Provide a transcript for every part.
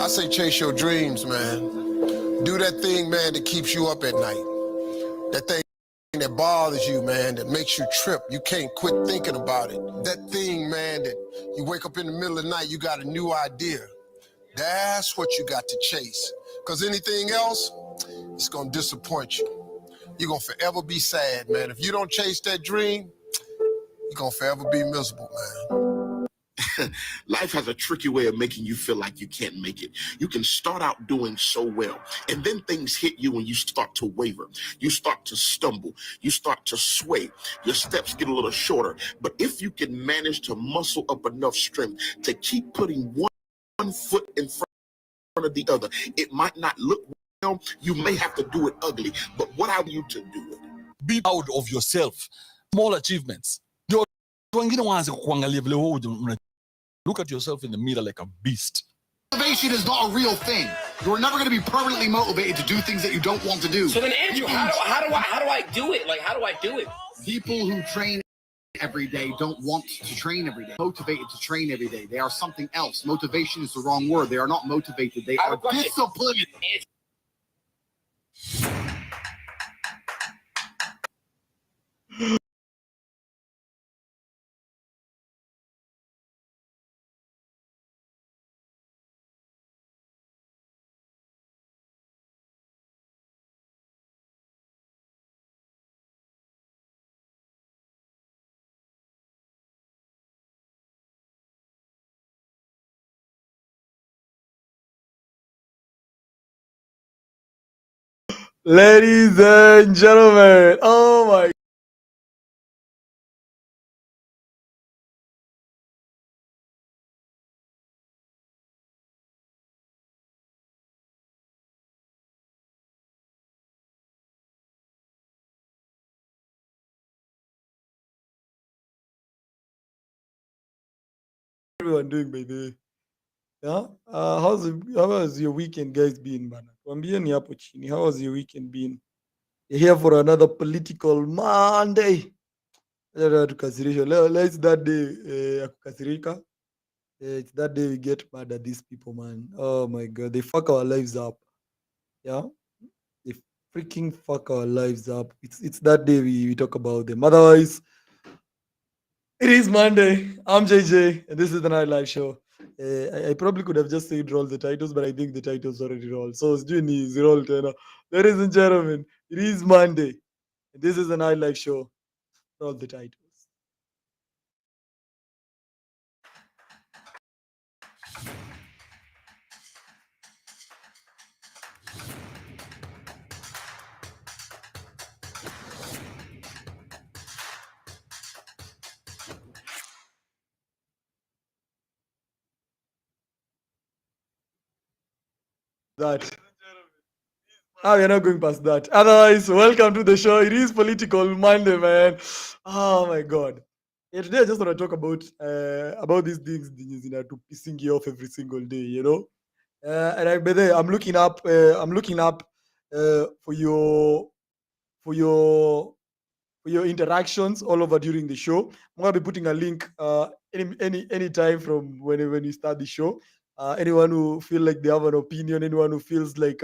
I say chase your dreams, man. Do that thing, man, that keeps you up at night. That thing that bothers you, man, that makes you trip. You can't quit thinking about it. That thing, man, that you wake up in the middle of the night, you got a new idea. That's what you got to chase. Because anything else, it's going to disappoint you. You're going to forever be sad, man. If you don't chase that dream, you're going to forever be miserable, man. Life has a tricky way of making you feel like you can't make it. You can start out doing so well, and then things hit you and you start to waver. You start to stumble. You start to sway. Your steps get a little shorter. But if you can manage to muscle up enough strength to keep putting one foot in front of the other, it might not look well. You may have to do it ugly, but what are you to do it? Be proud of yourself. Small achievements. Look at yourself in the mirror like a beast. Motivation is not a real thing. You're never going to be permanently motivated to do things that you don't want to do. So then, Andrew, how do I do it? Like, how do I do it? People who train every day don't want to train every day. Motivated to train every day. They are something else. Motivation is the wrong word. They are not motivated. They are disciplined. Ladies and gentlemen, oh my everyone doing, baby? Yeah? How has your weekend guys been, man? Tuambieni hapo chini. How has your weekend been? You're here for another political Monday. Tukasirisha. It's that day ya kukasirika. It's that day we get mad at these people, man. Oh my god, they fuck our lives up. Yeah, they freaking fuck our lives up. It's that day we talk about them. Otherwise, it is Monday. I'm JJ, and this is the Night Live Show. I probably could have just said roll the titles, but I think the titles already rolled. So it's doing is roll turner. Ladies and gentlemen, it is Monday, and this is the Night Live Show. Roll the titles. That. We're not going past that. Otherwise, welcome to the show. It is Political Monday, man. Oh my god. Yeah, today I just want to talk about these things to pissing you off every single day, you know. By the way, I'm looking up for your interactions all over during the show. I'm gonna be putting a link any time from when you start the show. Anyone who feel like they have an opinion, anyone who feels like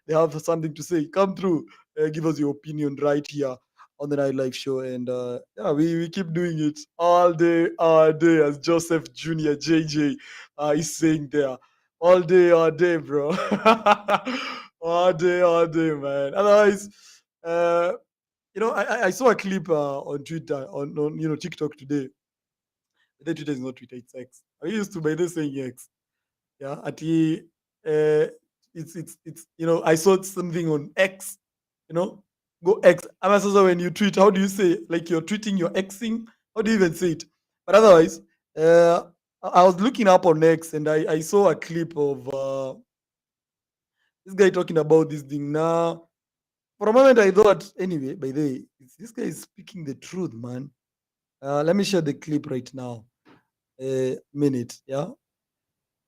they have something to say, come through, give us your opinion right here on the Night Live Show. And yeah, we keep doing it all day, as Joseph Jr. JJ is saying there. All day, bro. All day, man. Otherwise, I saw a clip on Twitter, on TikTok today. The Twitter is not Twitter, it's X. I used to by this saying X. Yeah, at the it's I saw something on X. Go X. I'm also when you tweet, how do you say like you're tweeting, you're Xing? How do you even say it? But otherwise, I was looking up on X and I saw a clip of this guy talking about this thing now. For a moment, I thought, anyway, by the way, this guy is speaking the truth, man. Let me share the clip right now. Minute, yeah.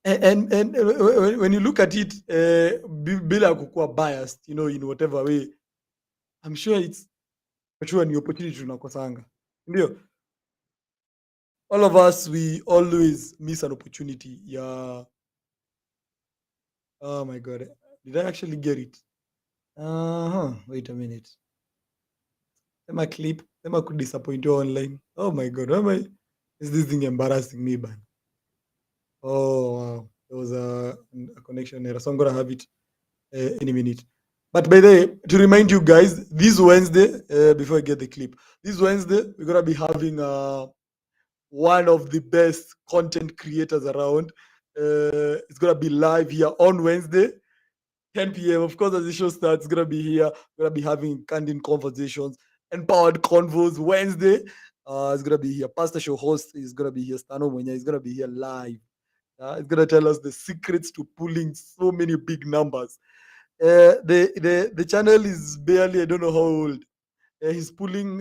And when you look at it, bila kukuwa biased, in whatever way, I'm sure it's an opportunity tunakosanga. Ndio. All of us, we always miss an opportunity. Yeah. Oh my god. Did I actually get it? Wait a minute. Sema clip. Sema could disappoint you online. Oh my god. Why am I? Is this thing embarrassing me, man? Oh wow. There was a connection error. So I'm gonna have it in a minute. But by the way, to remind you guys, this Wednesday, before I get the clip, this Wednesday we're gonna be having one of the best content creators around. It's gonna be live here on Wednesday, 10 p.m. Of course, as the show starts, it's gonna be here. We're gonna be having candid conversations, empowered convos Wednesday. It's gonna be here. Pastor Show host is gonna be here. Stano Mwenya is gonna be here live. It's gonna tell us the secrets to pulling so many big numbers. The channel is barely, I don't know how old. He's pulling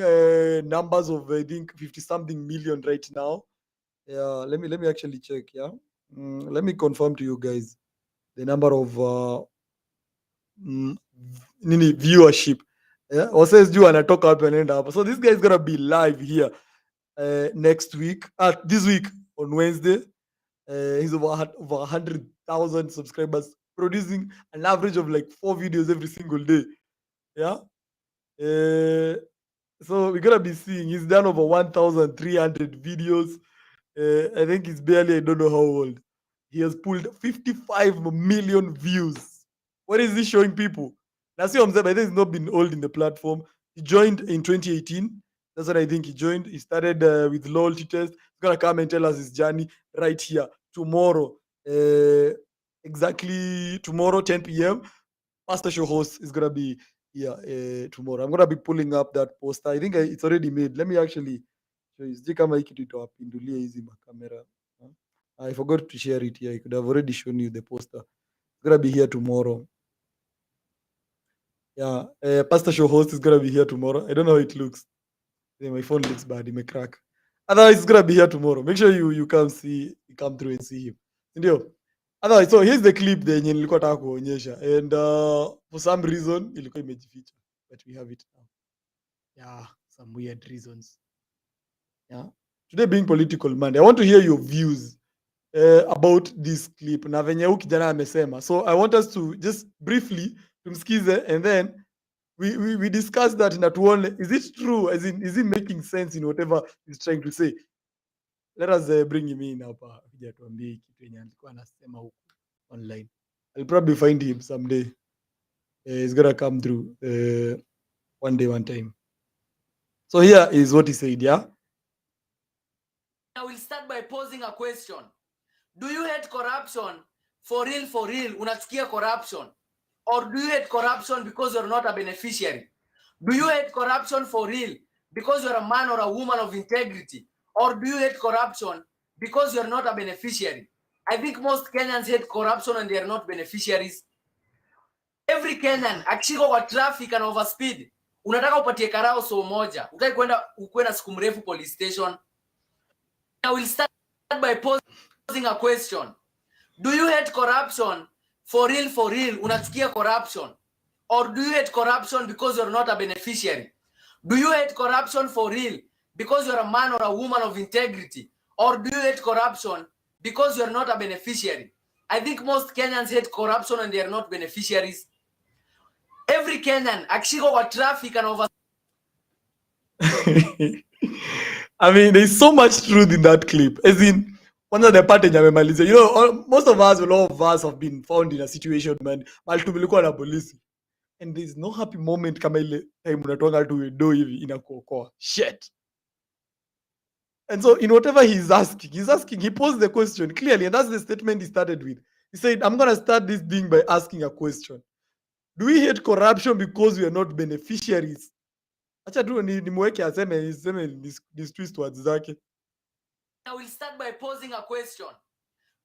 numbers of I think 50 something million right now. Yeah, let me actually check. Yeah, let me confirm to you guys the number of viewership. Yeah, or says you and I talk up and end up. So this guy is gonna be live here next week. This week on Wednesday. He's over 100,000 subscribers, producing an average of like 4 videos every single day. Yeah. So we're gonna be seeing he's done over 1,300 videos. I think he's barely, I don't know how old. He has pulled 55 million views. What is he showing people? Nasio Mzee, I think he's not been old in the platform. He joined in 2018. That's what I think he joined. He started with loyalty test. He's gonna come and tell us his journey right here tomorrow. Exactly tomorrow, 10 p.m. Pastor Show host is gonna be here tomorrow. I'm gonna be pulling up that poster. I think it's already made. Let me actually show you. Sijui kama hii kitu itawapindulia hizi makamera. I forgot to share it here. I could have already shown you the poster. It's gonna be here tomorrow. Yeah, Pastor Show host is gonna be here tomorrow. I don't know how it looks. My phone looks bad. It may crack. Otherwise, it's gonna be here tomorrow. Make sure you come through and see him. Ndio. Otherwise, so here's the clip yenye nilikuwa nataka kuonyesha, and for some reason ilikuwa imejificha, but we have it now. Yeah, some weird reasons. Yeah. Today being political Monday, I want to hear your views about this clip na venye huyu kijana amesema. So I want us to just briefly tumsikize, and then we discuss that na tuone, is it true, as in is it making sense in whatever he's trying to say. Let us bring him in hapa kuja tuambie kitu yenye alikuwa anasema huko online. I'll probably find him someday. He's gonna come through one day, one time. So here is what he said. Yeah, I will start by posing a question. Do you hate corruption for real? Unachukia corruption? Or do you hate corruption because you're not a beneficiary? Do you hate corruption for real because you're a man or a woman of integrity? Or do you hate corruption because you're not a beneficiary? I think most Kenyans hate corruption and they are not beneficiaries. Every Kenyan akishika kwa traffic and overspeed, unataka upatie karao so moja. Utaki kwenda ukwenda siku mrefu police station. I will start by posing a question. Do you hate corruption for real? Unachukia corruption? Or do you hate corruption because you're not a beneficiary? Do you hate corruption for real because you're a man or a woman of integrity? Or do you hate corruption because you're not a beneficiary? I think most Kenyans hate corruption and they are not beneficiaries. Every Kenyan akishika kwa traffic and over. I mean, there's so much truth in that clip. As in, one of the part yenye amemaliza, you know, most of us, a lot of us have been found in a situation, man, mahali tumilikuwa na polisi, and there's no happy moment kama ile time unatoka tu do hivi inakuokoa shit. And so in whatever he's asking, he posed the question clearly, and that's the statement he started with. He said, I'm gonna start this thing by asking a question. Do we hate corruption because we are not beneficiaries? Acha tu nimweke aseme these twist words zake. I will start by posing a question.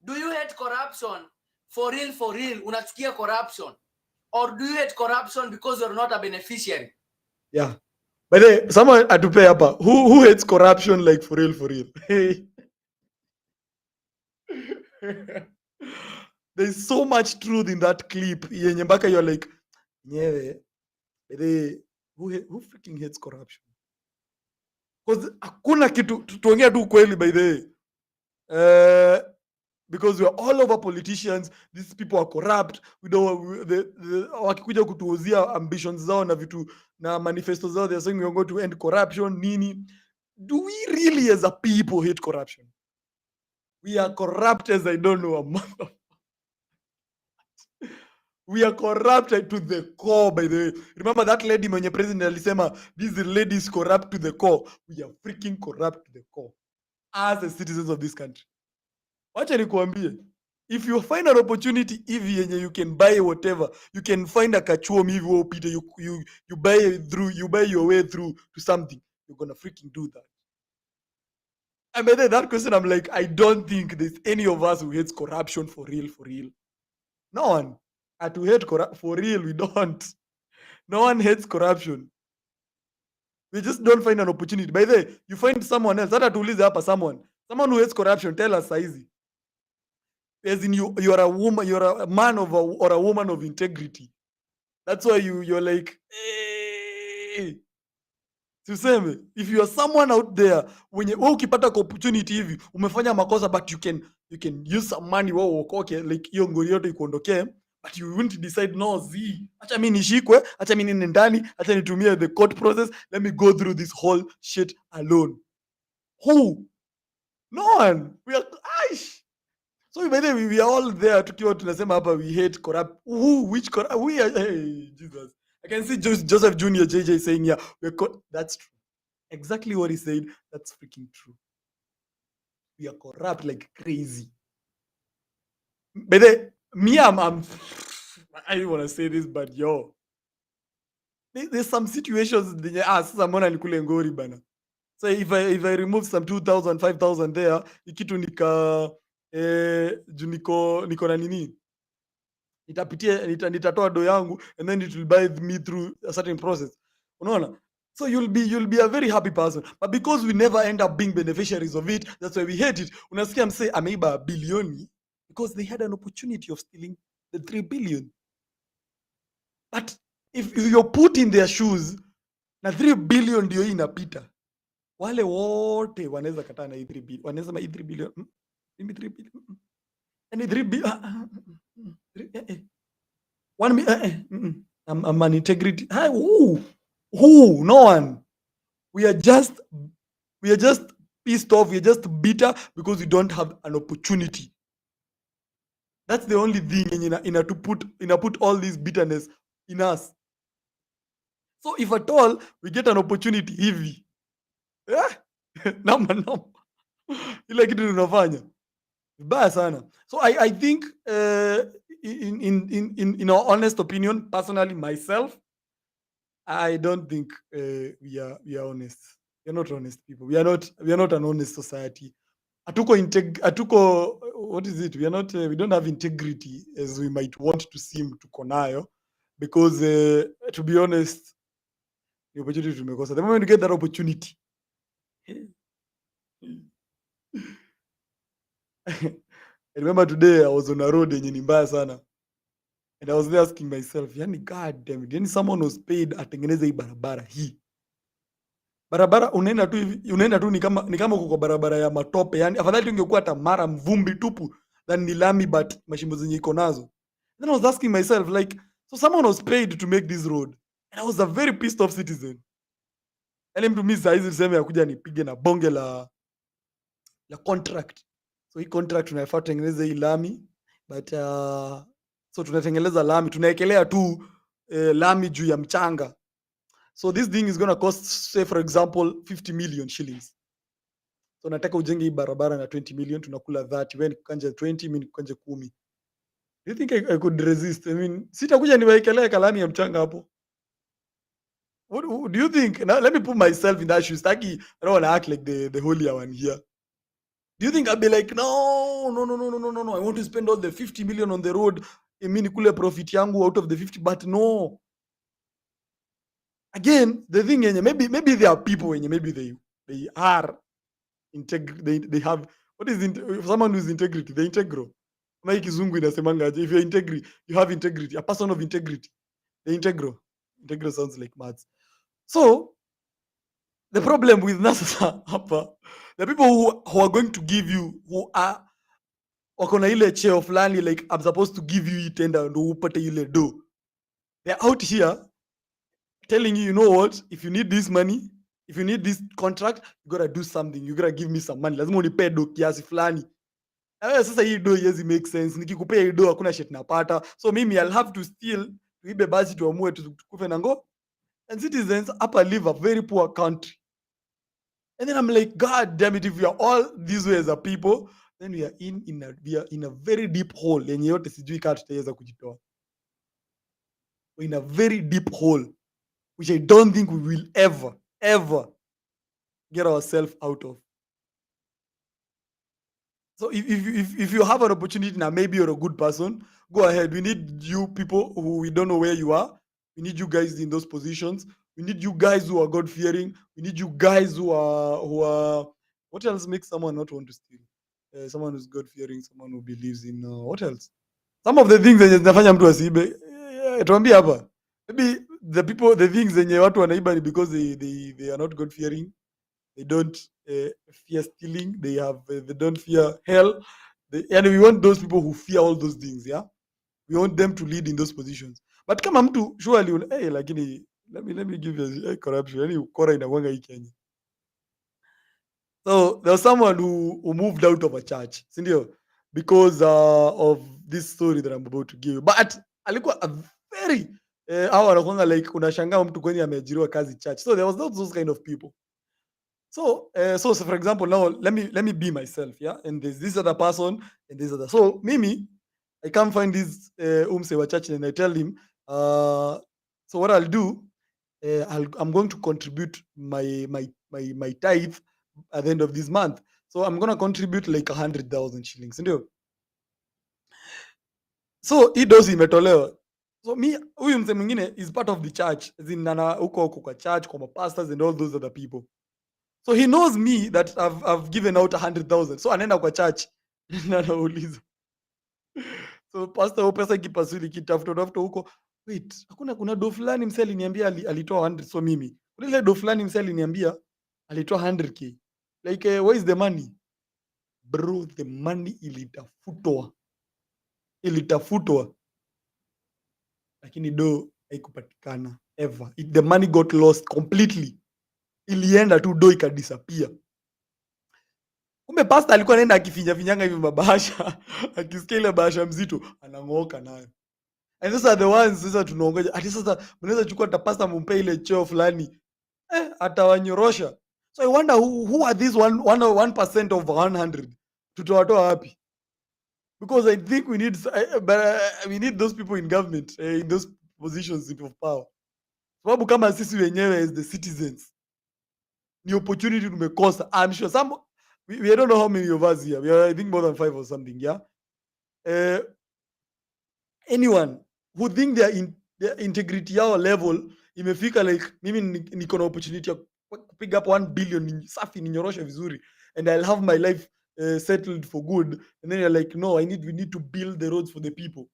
Do you hate corruption for real? Unachukia corruption? Or do you hate corruption because you're not a beneficiary? Yeah. But someone atupe hapa. Who hates corruption like for real? Hey. There's so much truth in that clip. Yenye mpaka you're like, nyewe, who freaking hates corruption? Because hakuna kitu tuongea tu kweli by the way. because we're all over politicians. These people are corrupt. We don't wakikuja kutuuzia ambitions zao na vitu na manifestos zao, they're saying we're going to end corruption nini. Do we really as a people hate corruption? We are corrupt as I don't know a mother. We are corrupted to the core, by the way. Remember that lady mwenye president alisema, this lady is corrupt to the core. We are freaking corrupt to the core as the citizens of this country. Wacha nikuambie, if you find an opportunity hivi yenye you can buy whatever, you can find a kachuom hivi wewe upite, you buy your way through to something, you're gonna freaking do that. I mean, that question, I'm like, I don't think there's any of us who hates corruption for real, for real. No one. To hate corruption for real, we don't. No one hates corruption. We just don't find an opportunity. By the way, you find someone else. Hata tuulize hapa someone who hates corruption, tell us saizi. As in you are a woman, you're a man of or a woman of integrity. That's why you're like, hey. Tuseme, if you are someone out there, when you ukipata opportunity hivi, umefanya makosa, but you can use some money wao uokoke, like hiyo ngori yote ikuondokee, but you won't decide, no, acha mimi nishikwe, acha mimi nende ndani, acha nitumie the court process, let me go through this whole shit alone. Who? No one. We are so by the way, we are all there tukiwa tunasema hapa we hate corrupt. Who? Which corrupt? We are, hey, Jesus. I can see Joseph Jr. JJ saying, yeah, that's true. Exactly what he said. That's freaking true. We are corrupt like crazy. But me, I don't want to say this, but yo, there's some situations. Someone alikule ngori bana. So if I remove some 2,000, 5,000 there, ikitu niko na nini? Nitatoa do yangu, and then it will buy me through a certain process. Unaona? So you'll be a very happy person, but because we never end up being beneficiaries of it, that's why we hate it. Unasikia mse ameiba bilioni because they had an opportunity of stealing the 3 billion. But if you're put in their shoes, na 3 billion ndio inapita, wale wote wanaweza kataa na 3 billion. Wanaweza ma 3 billion. 3 billion. And 3 billion. 1 million. I'm an integrity. Who? No one. We are just pissed off. We are just bitter because we don't have an opportunity. That's the only thing in put all this bitterness in us. So if at all we get an opportunity hivi, namba ile kitu tunafanya vibaya sana. So I think in our honest opinion, personally myself, I don't think we are honest. We are not honest people. We are not an honest society. Atuko what is it? We don't have integrity as we might want to seem to konayo, because to be honest, the opportunity tumekosa. The moment you get that opportunity, I remember today I was on a road yenye ni mbaya sana, and I was there asking myself, yani god damn it, yani someone was paid atengeneze hii barabara hii. Barabara unaenda tu ni kama uko kwa barabara ya matope, yani afadhali ungekuwa hata mara mvumbi tupu than ni lami but mashimo zenye iko nazo. Then I was asking myself, like, so someone was paid to make this road, and I was a very pissed off citizen. Yani mtu mimi saizi tuseme akuja nipige na bonge la contract. So hii contract tunafaa tutengeneze hii lami, but so tunatengeneza lami, tunaekelea tu lami juu ya mchanga. So this thing is going to cost, say for example, 50 million shillings. So nataka ujenge hii barabara na 20 million, tunakula 30, wewe nikanje 20, mimi nikanje 10. Do you think I could resist? I mean, sitakuja niwaekelea kalami ya mchanga hapo. What do you think? Now, let me put myself in that shoes. I don't want to act like the holier one here. Do you think I'll be like, no, I want to spend all the 50 million on the road, mimi nikule profit yangu out of the 50, but no. Again, the thing is, maybe there are people when maybe they are they have, what is someone who's integrity, the integral. Like kizungu inasemanga, if you're integrity, you have integrity, a person of integrity. The integral sounds like maths. So the problem with NASA hapa, the people who are going to give you, who are wako na ile cheo fulani, like I'm supposed to give you it enda ndo upate ile do. They're out here telling you, you know what, if you need this money, if you need this contract, you gotta do something, you gotta give me some money, lazima unipe do kiasi fulani. Sasa hii do yezi make sense, nikikupea hii do hakuna shit napata, so mimi I'll have to steal, tuibe basi tuamue tukufe na ngo. And citizens hapa live a very poor country. And then I'm like, God damn it, if we are all this way as a people, then we are in a very deep hole yenye yote sijui kama tutaweza kujitoa. We're in a very deep hole which I don't think we will ever get ourselves out of. So if you have an opportunity now, maybe you're a good person, go ahead. We need you people who we don't know where you are. We need you guys in those positions. We need you guys who are God-fearing. We need you guys who are what else makes someone not want to steal? Someone who's God-fearing, someone who believes in what else? Some of the things that zinafanya mtu asiibe. Tuambie hapa. Maybe the things zenye watu wanaiba ni because they are not God-fearing. They don't fear stealing. They don't fear hell. And we want those people who fear all those things, yeah? We want them to lead in those positions. But kama mtu surely, hey, lakini let me give you a corruption. Yani ukora inakuanga hii Kenya. So there was someone who moved out of a church, sindio? Because of this story that I'm about to give you. But alikuwa a very hawa wanakuanga like unashangaa mtu kwenye ameajiriwa kazi church. So there was not those kind of people. So for example, now let me be myself, yeah? And there's this other person and this other. So Mimi, I can't find this umse church and I tell him, so what I'll do, I'm going to contribute my tithe at the end of this month. So I'm going to contribute like 100,000 shillings. So he does imetolewa. So huyu mse mwingine is part of the church. Zinana huko kwa church, kwa pastors and all those other people. So he knows me that I've given out 100,000. So anaenda kwa church. Anauliza. So pastor pesa ikipasuli kitafuta huko. Wait, kuna do fulani mse aliniambia alitoa 100. So mimi. Kuna ile do fulani mse aliniambia alitoa 100k. Like where is the money? Bro, the money ilitafutwa. Lakini do haikupatikana ever. The money got lost completely. Ilienda tu do ikadisappear. Kumbe pastor alikuwa anaenda akifinyanga hivi mabahasha, akisikia ile bahasha mzito anangooka nayo. And those are the ones sasa tunaongoja. Ati sasa mnaweza chukua hata pastor mumpe ile cheo fulani. Atawanyorosha. So I wonder who are these 1% of 100? Tutawatoa wapi? Because I think we need those people in government, in those positions of power. Sababu kama sisi wenyewe as the citizens, ni opportunity tumekosa. I'm sure we don't know how many of us here. We are, I think, more than 5 or something, yeah? Anyone who think their integrity yao level imefika like mimi niko na opportunity ya kupiga up 1 billion safi ninyoroshe vizuri and I'll have my life settled for good, and then you're like, no, we need to build the roads for the people.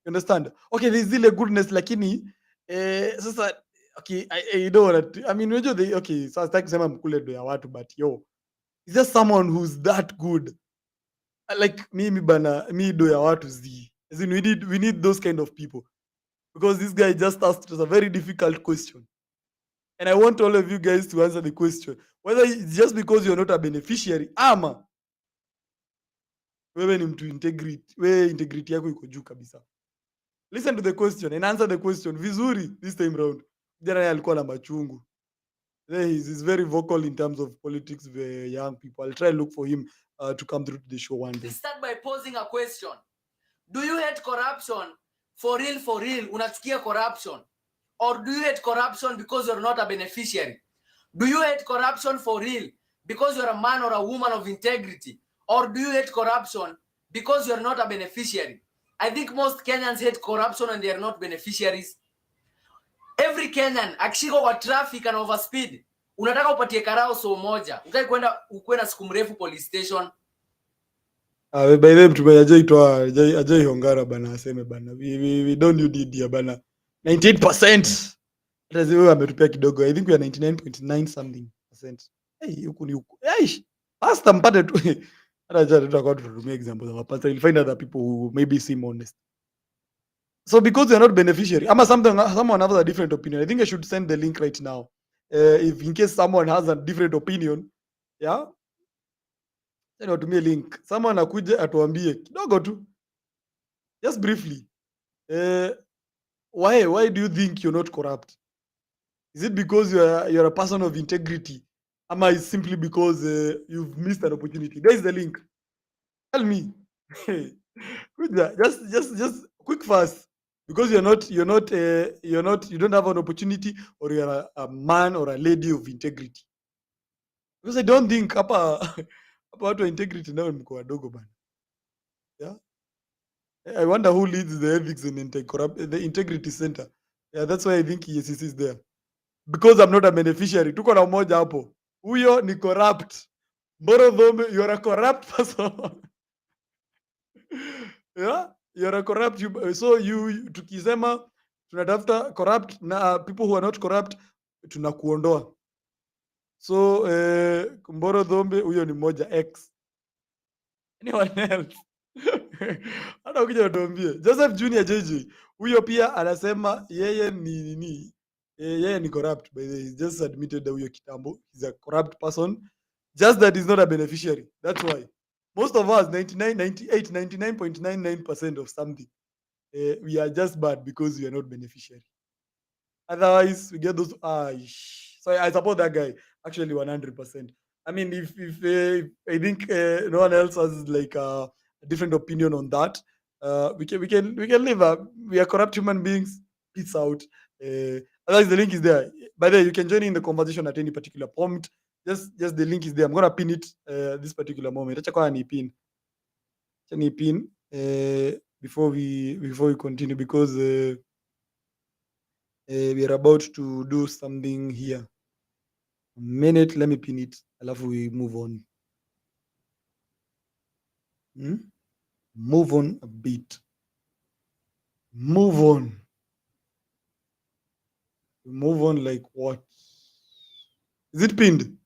You understand? Okay, there's still a goodness, lakini sasa okay, I don't want to, I mean, okay, so sitaki kusema mkule do ya watu, but is there someone who's that good? Like mimi bana, mi do ya watu zi. As in, we need those kind of people. Because this guy just asked us a very difficult question. And I want all of you guys to answer the question. Whether it's just because you're not a beneficiary, ama wewe ni mtu integrity yako iko juu kabisa. Listen to the question and answer the question vizuri this time round. Jana alikuwa na machungu. He's very vocal in terms of politics with young people. I'll try to look for him to come through to the show one day. Start by posing a question. Do you hate corruption for real? Unachukia corruption? Or do you hate corruption because you're not a beneficiary? Do you hate corruption for real because you're a man or a woman of integrity? Or do you hate corruption because you're not a beneficiary? I think most Kenyans hate corruption and they are not beneficiaries. Every Kenyan akishika kwa traffic and overspeed, unataka upatie karao so moja. Utaki kwenda siku mrefu police station. By the way, mtu ajai hongara bana aseme bana. We don't need dia bana. 98%. Hata wewe ametupea kidogo. I think we are 99.9 something %. Hey, huku ni huku. Hey, pastor mpate tu. I just talk about to make examples of a pastor. You'll find other people who maybe seem honest. So because you're not beneficiary, someone has a different opinion. I think I should send the link right now. If in case someone has a different opinion, yeah, send out to me a link. Someone akuje atuambie kidogo tu, just briefly. Why do you think you're not corrupt? Is it because you're a person of integrity? Ama is simply because you've missed an opportunity? There is the link. Tell me. Just quick fast. Because you don't have an opportunity, or you're a man or a lady of integrity. Because I don't think hapa watu integrity now mko wadogo bana. Yeah. I wonder who leads the ethics and the integrity center. Yeah, that's why I think EACC is there. Because I'm not a beneficiary. Tuko na mmoja hapo. Huyo ni corrupt. Mboro Dhombe, you're a corrupt person. Yeah, you're a corrupt. So tukisema tunatafuta corrupt na people who are not corrupt tunakuondoa. So Mboro Dhombe huyo ni mmoja X. Anyone else? Hata ukija utuambie. Joseph Junior JJ huyo pia anasema yeye ni corrupt, by the way. He's just admitted that huyo kitambo he's a corrupt person, just that he's not a beneficiary. That's why most of us 99.99% of something we are just bad because we are not beneficiary. Otherwise we get those so I support that guy actually 100%. I mean, if I think no one else has like a different opinion on that, we can live. We are corrupt human beings. Peace out. Otherwise, the link is there. By the way, you can join in the conversation at any particular point. Just the link is there. I'm gonna pin it this particular moment. Acha kwa ni pin before we continue, because we are about to do something here. A minute, let me pin it. Alafu we move on. Move on a bit. Move on. Move on like what? Is it pinned?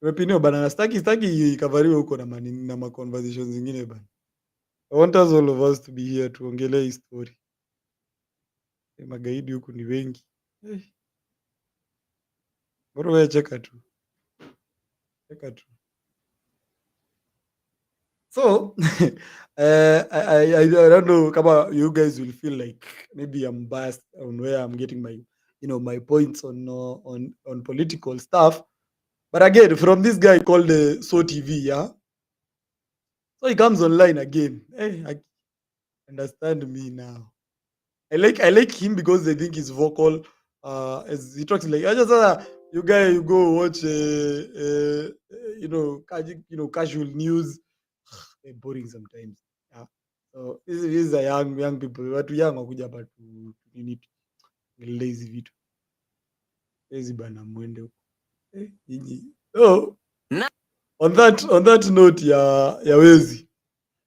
Umepiniwa bana. Staki ikavariwe huko na ma conversations zingine bana. I want us, all of us, to be here tuongelee hii story. Magaidi huku ni wengi. Bora wewe cheka tu. So I don't know, kama you guys will feel like maybe I'm biased on where I'm getting my points on political stuff. But again, from this guy called So TV, yeah. So he comes online again. Hey, I understand me now. I like him because I think he's vocal. As he talks like, you go watch casual news. They're boring sometimes. Yeah. So these are young people. Watu young wakuja hapa tu nini lazy vitu. Lazy bana mwende huko. Oh. On that note ya wezi.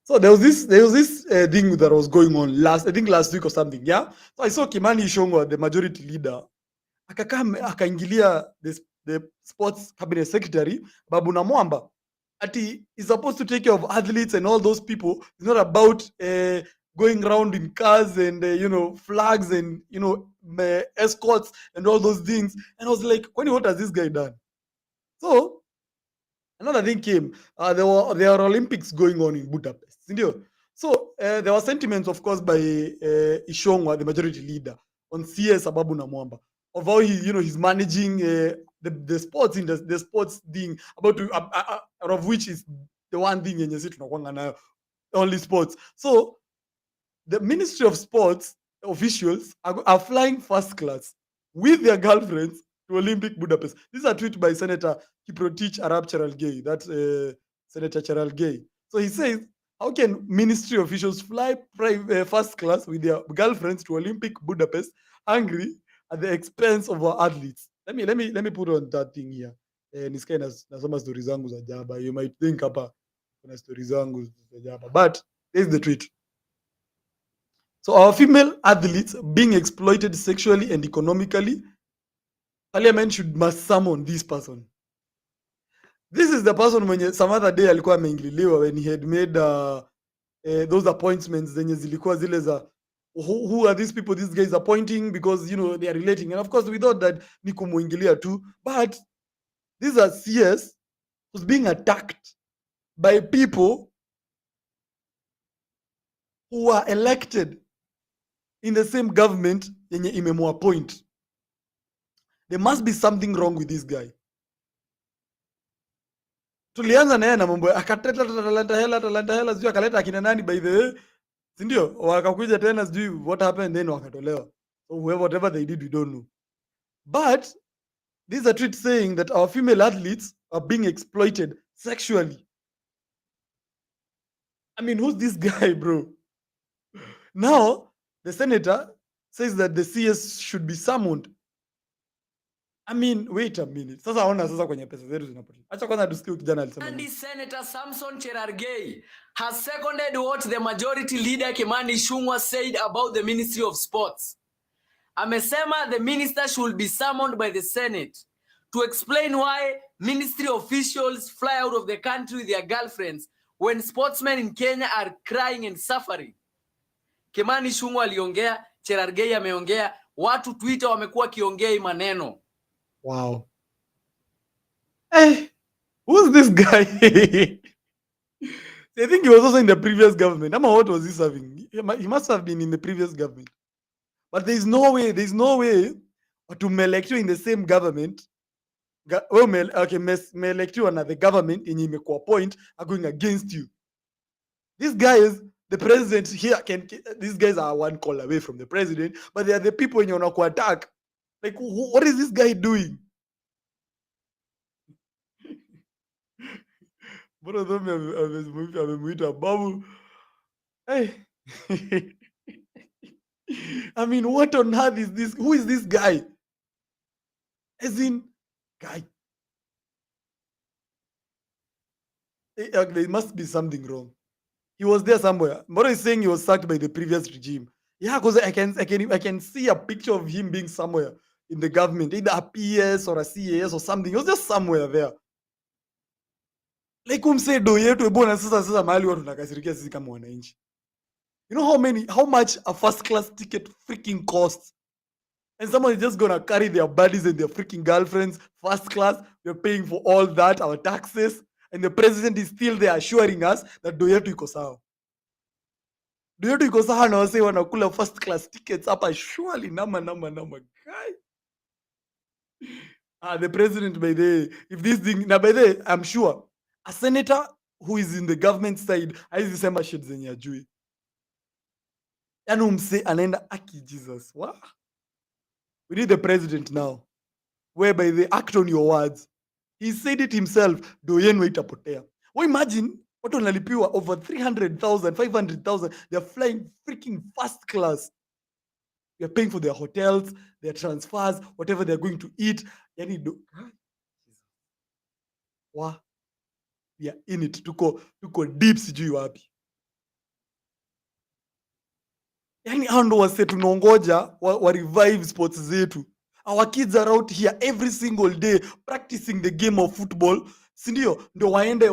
So there was this thing that was going on last week or something, yeah? So I saw Kimani Ichung'wah, the majority leader, akaingilia the sports cabinet secretary, Babu Namwamba. Ati is supposed to take care of athletes and all those people. It's not about going around in cars and flags and escorts and all those things. And I was like, what has this guy done? So another thing came. There were Olympics going on in Budapest. So there were sentiments, of course, by Ichung'wah, the majority leader, on CS Babu Namwamba, of how he's managing the sports in the sports thing, out of which is the one thing in the only sports. So the Ministry of Sports officials are flying first class with their girlfriends to Olympic Budapest. This is a tweet by Senator Kiprotich Arap Cherargei, that's Senator Cherargei. So he says, how can ministry officials fly first class with their girlfriends to Olympic Budapest, Hungary, at the expense of our athletes? Let me put on that thing here. Nisikie nasoma story zangu za jaba. You might think hapa kuna story zangu za jaba, but here's the tweet. So our female athletes being exploited sexually and economically, Parliament must summon this person. This is the person mwenye some other day alikuwa ameingililiwa when he had made those appointments zenye zilikuwa zile za who are these people these guys appointing because you know they are relating, and of course we thought that ni kumuingilia too, but these are CS who's being attacked by people who are elected in the same government yenye imemwappoint. There must be something wrong with this guy. Tulianza naye na mambo akateta talanta hela sijui akaleta akina nani by the way, si ndio? Wakakuja tena sijui what happened, then wakatolewa. So whatever they did we don't know, but these are tweets saying that our female athletes are being exploited sexually. I mean, who's this guy, bro? Now the senator says that the CS should be summoned. I mean, wait a minute. Sasa ona sasa kwenye pesa zetu zinapotea. Acha kwanza tusikie kijana alisema. And Senator Samson Cherargei has seconded what the majority leader Kimani Ichung'wah said about the Ministry of Sports. Amesema the minister should be summoned by the Senate to explain why ministry officials fly out of the country with their girlfriends when sportsmen in Kenya are crying and suffering. Kimani Ichung'wah aliongea, Cherargei ameongea, watu Twitter wamekuwa kiongea maneno. Wow. Hey, who's this guy? I think he was also in the previous government. I don't know what was he serving. He must have been in the previous government. But there's no way to elect you in the same government. Well, okay, me elect you under the government and you make a point are going against you. These guys, the president here these guys are one call away from the president, but they are the people in your attack. Like, what is this guy doing? One of them amemuita babu. Hey. I mean, what on earth is this? Who is this guy? As in, guy. There must be something wrong. He was there somewhere. Moro is saying he was sacked by the previous regime. Yeah, because I can see a picture of him being somewhere in the government, either a PS or a CAS or something. He was just somewhere there. Like umse do yetu ebona sasa mahali watu nakasirikia sisi kama wananchi. You know how much a first class ticket freaking costs? And someone is just gonna carry their buddies and their freaking girlfriends first class. We're paying for all that, our taxes, and the president is still there assuring us that do yetu iko sawa. Do yetu iko sawa na wase wanakula first class tickets hapa surely nama guy. The president by the if this thing now by the I'm sure a senator who is in the government side haizi sema shit zenye ajui. Yani umse anaenda aki Jesus. What? We need the president now whereby they act on your words. He said it himself. Do yenu itapotea. Well, imagine watu wanalipiwa over 300,000, 500,000. They're flying freaking first class. They're paying for their hotels, their transfers, whatever they're going to eat. Yani do. Wow. We are in it. Tuko deep sijui wapi. Yani hao ndo wase tunaongoja wa revive sports zetu. Our kids are out here every single day practicing the game of football. Sindio? Ndo waende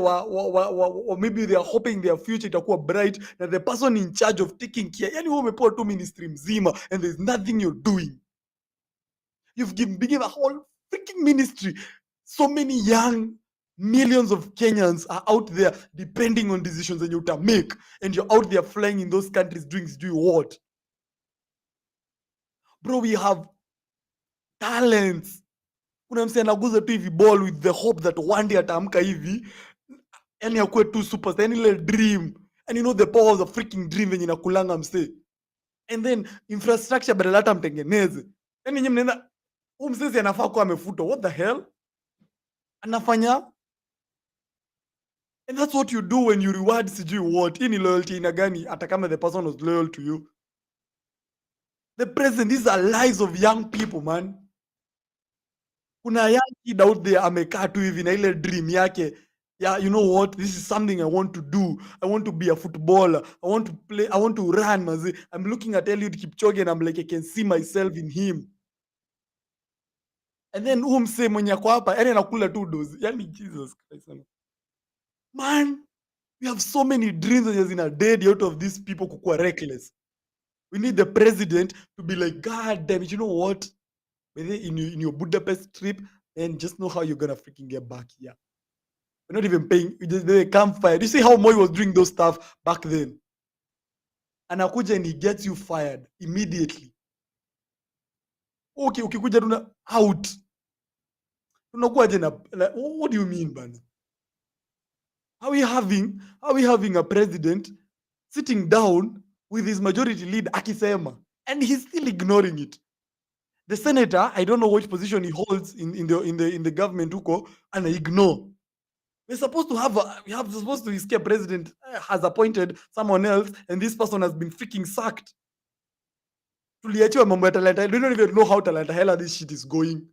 maybe they are hoping their future itakuwa bright, that the person in charge of taking care. Yani wewe umepewa tu ministry mzima and there's nothing you're doing. You've given a whole freaking ministry. So many young millions of Kenyans are out there depending on decisions that you make, and you're out there flying in those countries doing what? Bro, we have talents. Kuna mse anaguza tu hivi ball with the hope that one day ataamka hivi yani akuwe tu superstar, yani ile dream, and you know the power of the freaking dream venye inakulanga mse, and then infrastructure badala hata mtengeneze, yani nyinyi mnaenda mse anafaa kuwa amefutwa. What the hell anafanya? And that's what you do when you reward sijui what. Hii ni loyalty ina gani hata kama the person was loyal to you? The president, these are lives of young people, man. Kuna young kid out there amekaa tu hivi na ile dream yake. Yeah, you know what? This is something I want to do. I want to be a footballer. I want to play. I want to run, mazi. I'm looking at Eliud Kipchoge and I'm like, I can see myself in him. And then mse mwenye ako hapa yani anakula tu dozi. Yani Jesus Christ. Man, we have so many dreams zenye zina dead out of these people kukuwa reckless. We need the president to be like, God damn it, you know what? Maybe in your Budapest trip, and just know how you're gonna freaking get back here. We're not even paying. They campfire. You see how Moi was doing those stuff back then? Anakuja and he gets you fired immediately. Okay, ukikuja tuna out. Tunakuwa tena. What do you mean, man? Are we having a president sitting down with his majority leader akisema, and he's still ignoring it? The senator, I don't know which position he holds in the government huko, and ignore. We're supposed to supposed to escape president has appointed someone else, and this person has been freaking sacked. Tuliachiwa mambo ya talanta. We don't even know how talanta hella this shit is going.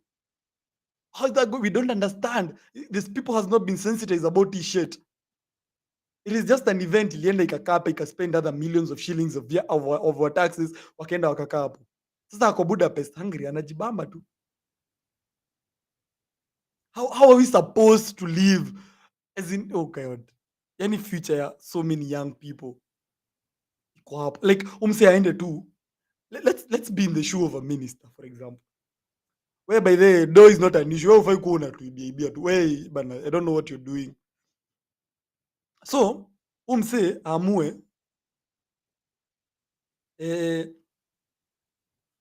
How is that going? We don't understand. These people has not been sensitized about this shit. It is just an event. Ilienda ikakaa hapa ikaspend other millions of shillings of our taxes, wakaenda wakakaa hapo. Sasa ako Budapest Hungary anajibamba tu. How are we supposed to live? As in, oh God, any future, so many young people. Like umse aende tu. Let's be in the shoe of a minister, for example. Whereby the door is not an issue. I don't know what you're doing. So umse amue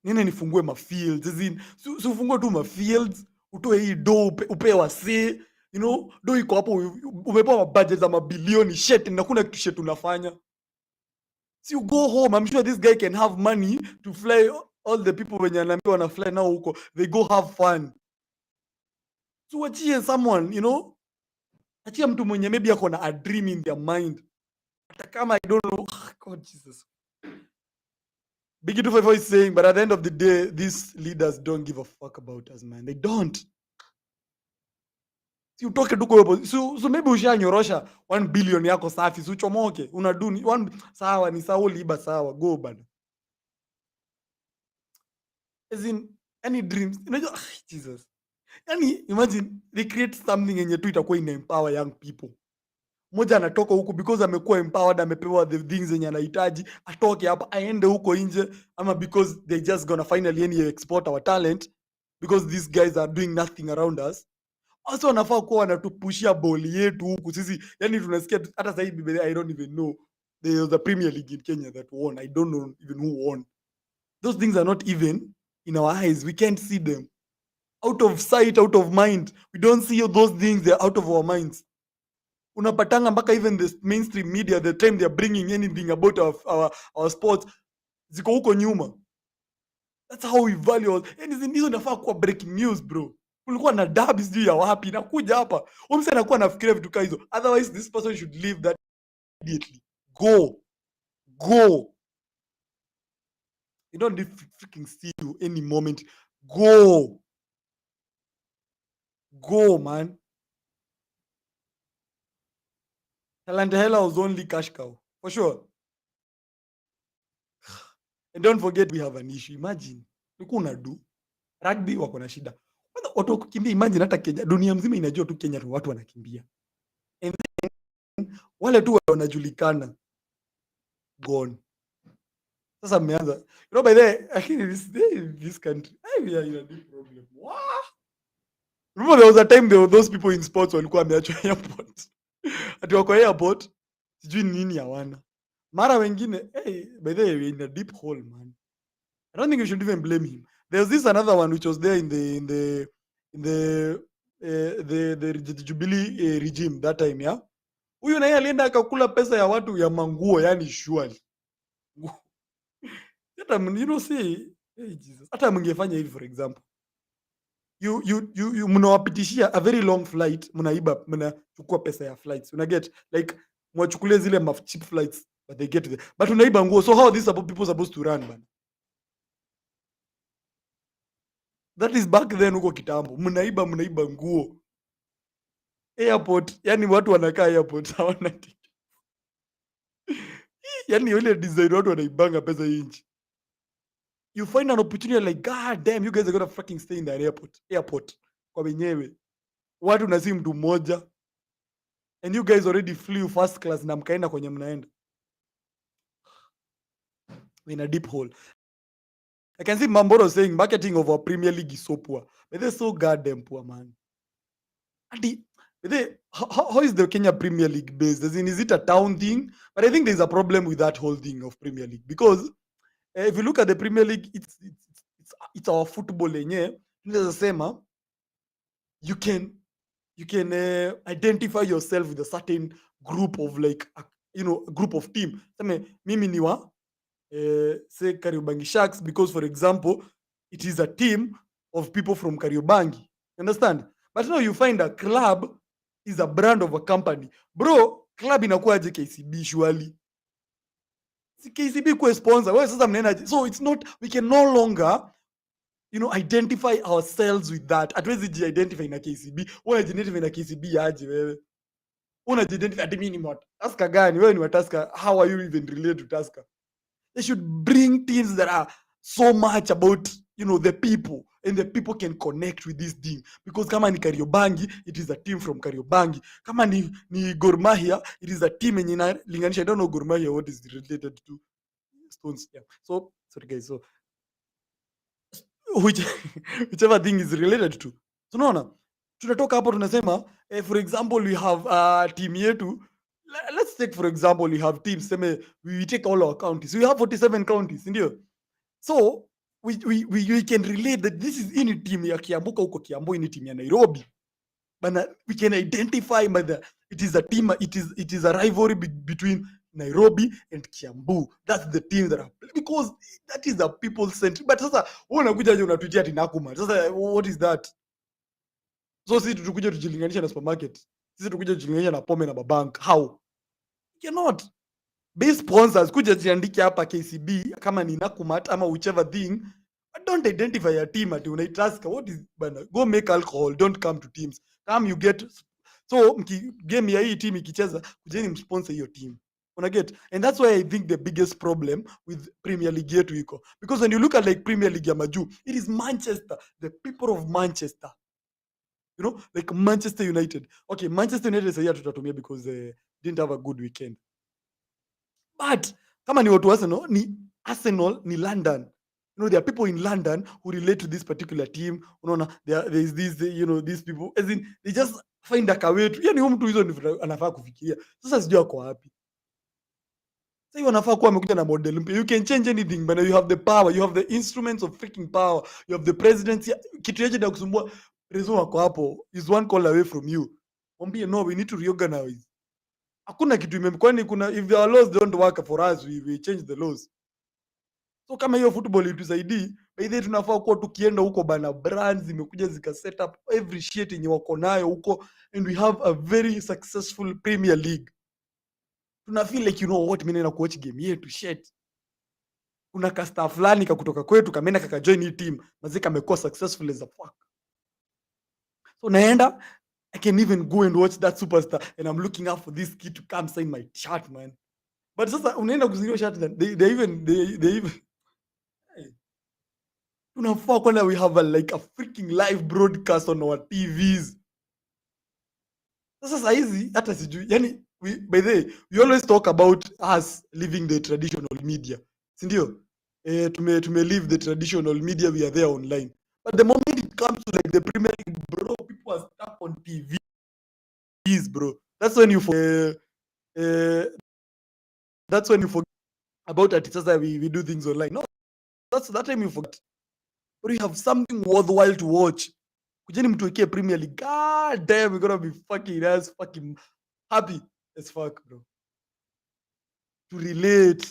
nini nifungue ma fields, as in so ufungue tu ma fields, utoe hii do upe wase, you know, do iko hapo, umepewa budget za mabilioni shit na kuna kitu shit unafanya. So you go home, I'm sure this guy can have money to fly all the people wenye anaambiwa wana fly now huko, they go have fun. So achie someone, you know, achie mtu mwenye maybe ako na a dream in their mind. Hata kama I don't know, God Jesus. Biggie 254 is saying, but at the end of the day, these leaders don't give a fuck about us, man. They don't. Si utoke tu kwa so maybe ushanyorosha 1 billion yako safi, si uchomoke, unaduni 1 sawa, ni sawa, liba sawa, go bana. As in any dreams, unajua Jesus. Yani imagine they create something yenye tu itakuwa ina empower young people. Mmoja anatoka huko because amekuwa empowered, amepewa the things zenye anahitaji, atoke hapa aende huko nje, ama because they just gonna finally export our talent because these guys are doing nothing around us. Also wanafaa kuwa wanatupushia boli yetu huku sisi. Yani tunasikia hata sasa hivi I don't even know. There was a Premier League in Kenya that won. I don't know even who won. Those things are not even in our eyes. We can't see them. Out of sight, out of mind. We don't see those things. They're out of our minds. Unapatanga mpaka even the mainstream media, the time they're bringing anything about our sports, ziko huko nyuma. That's how we value. And hizo nafaa kuwa breaking news, bro. Kulikuwa na derby sijui ya wapi, nakuja hapa. Umse anakuwa nafikiria vitu kama hizo. Otherwise this person should leave that immediately. Go. You don't need to freaking see you any moment. Go, man. Talanta hela was only cash cow, for sure. And don't forget we have an issue. Imagine, ulikuwa unadu rugby wako na shida. Watu kukimbia, imagine hata Kenya, dunia mzima inajua tu Kenya watu wanakimbia. And then wale tu wanajulikana gone. Sasa mmeanza. You know, by the way, actually this country, we are in a big problem. Wow. Remember there was a time there were those people in sports walikuwa wameachwa airport. Ati wako airport, sijui nini hawana. Mara wengine, by the way, we're in a deep hole, man. I don't think we should even blame him. There's this another one which was there in the Jubilee regime that time, yeah. Huyu naye alienda akakula pesa ya watu ya manguo, yani surely. Hata you know see, hey Jesus. Hata mngefanya hivi for example. You mnawapitishia a very long flight, mnachukua pesa ya flights. Una get like mwachukulie zile cheap flights but they get there. But unaiba nguo. So how are these people supposed to run, man? That is back then huko kitambo. Mnaiba nguo. Airport, yani watu wanakaa airport hawana ticket. Yani ile design watu wanaibanga pesa hii nchi. you find an opportunity like, God damn, you guys are gonna fucking stay in that airport kwa wenyewe, watu na si mtu mmoja, and you guys already flew first class na mkaenda kwenye mnaenda. In a deep hole. I can see Mamboro saying marketing of our Premier League is so poor, but they're so goddamn poor, man. And how is the Kenya Premier League based? As in, is it a town thing? But I think there's a problem with that whole thing of Premier League, because if you look at the Premier League, it's our football yenyewe. Tunasema you can identify yourself with a certain group of like a group of team. Sema mimi ni wa say Kariobangi Sharks, because for example it is a team of people from Kariobangi. Understand? But now you find a club is a brand of a company. Bro, club inakuwaje KCB surely? Si KCB kwa sponsor. Wewe sasa mnaenda. So it's not, we can no longer identify ourselves with that. Hatuwezi ji-identify na KCB. Unaji-identify na KCB aje wewe? Unaji-identify ati mimi ni wa Tusker gani? Wewe ni wa Tusker. How are you even related to Tusker? They should bring teams that are so much about the people, and the people can connect with this team, because kama ni Kariobangi, it is a team from Kariobangi. Kama ni Gor Mahia, it is a team yenye inalinganisha. I don't know Gor Mahia what is related to Stones. Yeah. So sorry guys. So whichever thing is related to. So unaona, tunatoka hapo tunasema for example we have team yetu. Let's take for example we have teams. We take all our counties. We have 47 counties, ndio. So we can relate that this is any team ya Kiambu huko Kiambu, ini team ya Nairobi. But we can identify it is a team, it is a rivalry between Nairobi and Kiambu. That's the team that are, because that is the people centric. But sasa unakuja je unatutia ati Nakumatt. Sasa what is that? So sisi tukuja tujilinganisha na supermarket. Sisi tukuja tujilinganisha na Pombe na Babank. How? You cannot. Be sponsors kuja jiandike hapa KCB kama ni Nakumatt ama whichever thing. But don't identify a team at unaitrust. What is bana? Go make alcohol. Don't come to teams. Come you get. So game ya hii team ikicheza kujeni msponsor hiyo team. Una get? And that's why I think the biggest problem with Premier League yetu iko. Because when you look at like Premier League ya Maju, it is Manchester, the people of Manchester. Like Manchester United. Okay, Manchester United say tutatumia because they didn't have a good weekend. But kama ni watu Arsenal ni London. There are people in London who relate to this particular team. There is this, these people, as in they just find a way to, yani mtu hizo ndio anafaa kufikiria. Sasa sijui ako wapi. Sasa wanafaa kuwa amekuja na model mpya. You can change anything, but you have the power, you have the instruments of freaking power, you have the presidency. Kitu yeje ndio kusumbua president wako hapo is one call away from you. Mwambie no, we need to reorganize. Hakuna kitu kwani if our laws don't work for us, we change the laws. So kama hiyo football itusaidii, by the way tunafaa kuwa tukienda huko bana, brands zimekuja zika set up every shit yenye wako nayo huko, and we have a very successful Premier League. Tuna feel like what, mimi na coach game yetu shit. Kuna kasta fulani kutoka kwetu kameenda kakajoin hii team, mazika amekuwa successful as a fuck. So naenda, I can even go and watch that superstar, and I'm looking out for this kid to come sign my shirt, man. But sasa unaenda kuzingia shirt, they even tunafaa kwenda, we have like a freaking live broadcast on our TVs. Sasa hizi hata sijui, yani by the way, we always talk about us leaving the traditional media, si ndio? Tume leave the traditional media, we are there online. But the moment it comes to like the Premier League, bro, people are stuck on TVs, bro. That's when you forget about it. Sasa we do things online. No, that's that time you forget. But you have something worthwhile to watch. Kujeni mtuwekee Premier League. God damn, we're gonna be fucking happy as fuck, bro. To relate.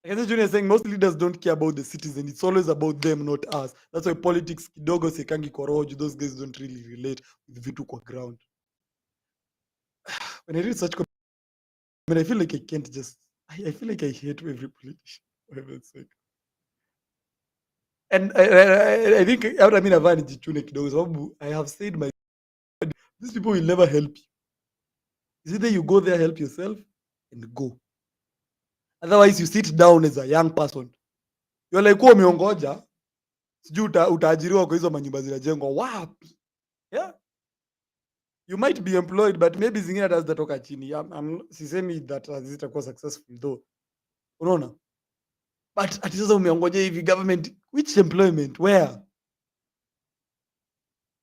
I guess Junior is saying most leaders don't care about the citizen. It's always about them, not us. That's why politics kidogo sekangi koroju. Those guys don't really relate with vitu kwa ground. When I read such comments, I feel like I can't just. I feel like I hate every politician. For heaven's sake. And I think I have said these people will never help you. It's either you go there, help yourself, and go. Otherwise, you sit down as a young person You're like, umeongoja, sijui utaajiriwa kwa hizo manyumba zinajengwa wapi? Yeah. You might be employed, but maybe zingine hata zitatoka chini. Sisemi that hazitakuwa successful though. Unaona? But ati sasa umeongoja hivi government, which employment? Where?